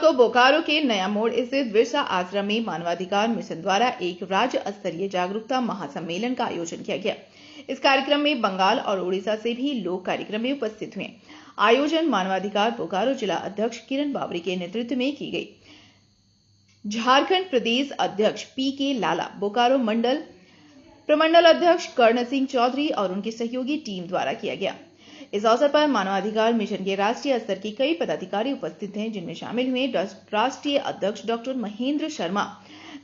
को बोकारो के नया मोड़ स्थित बिरसा आश्रम में मानवाधिकार मिशन द्वारा एक राज्य स्तरीय जागरूकता महासम्मेलन का आयोजन किया गया। इस कार्यक्रम में बंगाल और उड़ीसा से भी लोग कार्यक्रम में उपस्थित हुए। आयोजन मानवाधिकार बोकारो जिला अध्यक्ष किरण बावरी के नेतृत्व में की गई। झारखंड प्रदेश अध्यक्ष पी.के. लाला, बोकारो मंडल प्रमंडल अध्यक्ष कर्ण सिंह चौधरी और उनकी सहयोगी टीम द्वारा किया गया। इस अवसर पर मानवाधिकार मिशन के राष्ट्रीय स्तर के कई पदाधिकारी उपस्थित हैं, जिनमें शामिल हुए राष्ट्रीय अध्यक्ष डॉक्टर महेंद्र शर्मा।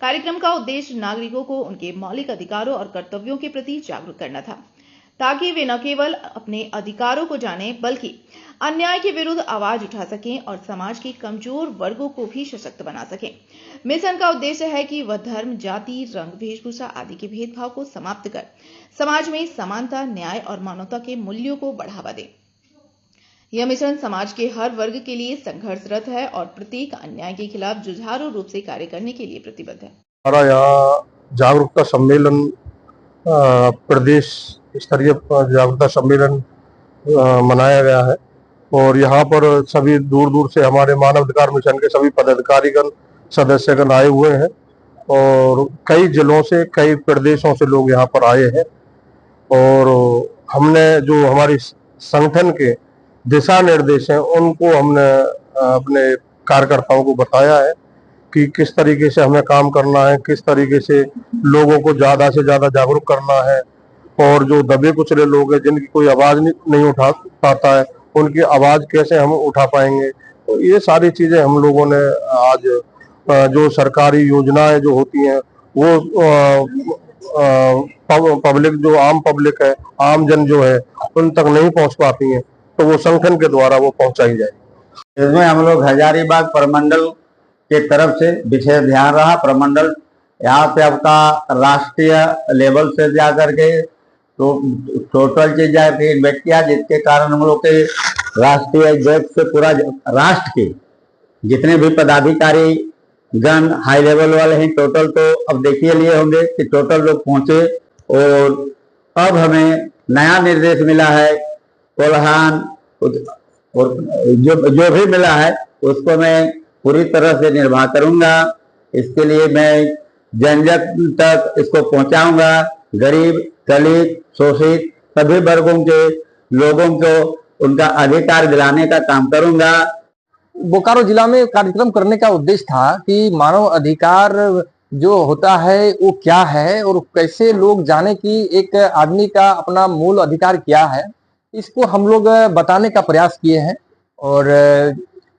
कार्यक्रम का उद्देश्य नागरिकों को उनके मौलिक अधिकारों और कर्तव्यों के प्रति जागरूक करना था, ताकि वे न केवल अपने अधिकारों को जानें, बल्कि अन्याय के विरुद्ध आवाज उठा सकें और समाज के कमजोर वर्गों को भी सशक्त बना सकें। मिशन का उद्देश्य है कि वह धर्म, जाति, रंग, वेशभूषा आदि के भेदभाव को समाप्त कर समाज में समानता, न्याय और मानवता के मूल्यों को बढ़ावा दे। यह मिशन समाज के हर वर्ग के लिए संघर्षरत है और प्रत्येक अन्याय के खिलाफ जुझारू रूप से कार्य करने के लिए प्रतिबद्ध है। हमारा यहाँ जागरूकता सम्मेलन, प्रदेश स्तरीय जागरूकता सम्मेलन मनाया गया है और यहाँ पर सभी दूर दूर से हमारे मानवाधिकार मिशन के सभी पदाधिकारीगण, सदस्यगण आए हुए हैं और कई जिलों से, कई प्रदेशों से लोग यहाँ पर आए हैं। और हमने जो हमारी संगठन के दिशा निर्देश हैं उनको हमने अपने कार्यकर्ताओं को बताया है कि किस तरीके से हमें काम करना है, किस तरीके से लोगों को ज़्यादा से ज़्यादा जागरूक करना है और जो दबे कुचले लोग हैं, जिनकी कोई आवाज़ नहीं उठा पाता है, उनकी आवाज़ कैसे हम उठा पाएंगे। तो ये सारी चीज़ें हम लोगों ने आज जो सरकारी योजनाएं जो होती हैं वो पब्लिक, जो आम पब्लिक है, आम जन जो है, उन तक नहीं पहुंच पाती हैं, तो वो संगठन के द्वारा वो पहुंचाई जाएगी। इसमें हम लोग हजारीबाग प्रमंडल के तरफ से विशेष ध्यान रहा। प्रमंडल यहाँ पे आपका राष्ट्रीय लेवल से जा करके तो टोटल चीज इन्वेट किया, जिसके कारण हम लोग के राष्ट्रीय अध्यक्ष से पूरा राष्ट्र के जितने भी पदाधिकारी गण हाई लेवल वाले हैं टोटल, तो अब देखिए लिए होंगे कि टोटल लोग पहुंचे और अब हमें नया निर्देश मिला है कोल्हान और जो भी मिला है उसको मैं पूरी तरह से निर्वाह करूंगा। इसके लिए मैं जन जन तक इसको पहुंचाऊंगा। गरीब, दलित, शोषित सभी वर्गों के लोगों को उनका अधिकार दिलाने का काम करूंगा। बोकारो जिला में कार्यक्रम करने का उद्देश्य था कि मानव अधिकार जो होता है वो क्या है और कैसे लोग जाने कि एक आदमी का अपना मूल अधिकार क्या है, इसको हम लोग बताने का प्रयास किए हैं। और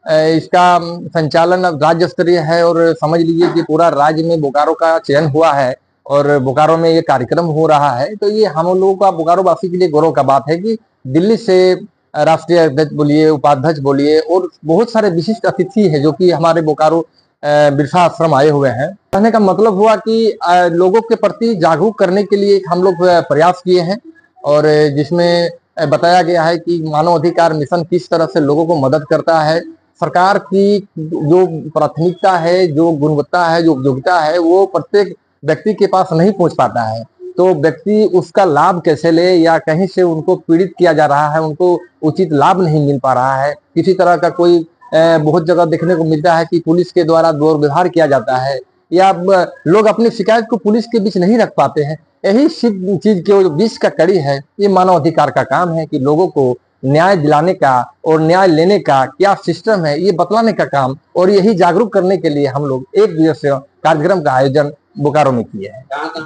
इसका संचालन अब राज्य स्तरीय है और समझ लीजिए कि पूरा राज्य में बोकारो का चयन हुआ है और बोकारो में ये कार्यक्रम हो रहा है। तो ये हम लोगों का बोकारो वासी के लिए गौरव का बात है कि दिल्ली से राष्ट्रीय अध्यक्ष बोलिए, उपाध्यक्ष बोलिए और बहुत सारे विशिष्ट अतिथि हैं जो कि हमारे बोकारो बिरसा आश्रम आए हुए हैं। कहने का मतलब हुआ कि लोगों के प्रति जागरूक करने के लिए हम लोग प्रयास किए हैं और जिसमें बताया गया है कि मानव अधिकार मिशन किस तरह से लोगों को मदद करता है। सरकार की जो प्राथमिकता है, जो गुणवत्ता है, जो उपयोगिता है, वो प्रत्येक व्यक्ति के पास नहीं पहुंच पाता है। तो व्यक्ति उसका लाभ कैसे ले, या कहीं से उनको पीड़ित किया जा रहा है, उनको उचित लाभ नहीं मिल पा रहा है। किसी तरह का कोई बहुत जगह देखने को मिलता है कि पुलिस के द्वारा दुर्व्यवहार किया जाता है या लोग अपनी शिकायत को पुलिस के बीच नहीं रख पाते हैं। यही चीज के बीच का कड़ी है ये मानव अधिकार का काम है कि लोगों को न्याय दिलाने का और न्याय लेने का क्या सिस्टम है ये बतलाने का काम, और यही जागरूक करने के लिए हम लोग एक दिवसीय कार्यक्रम का आयोजन बोकारो में किए हैं।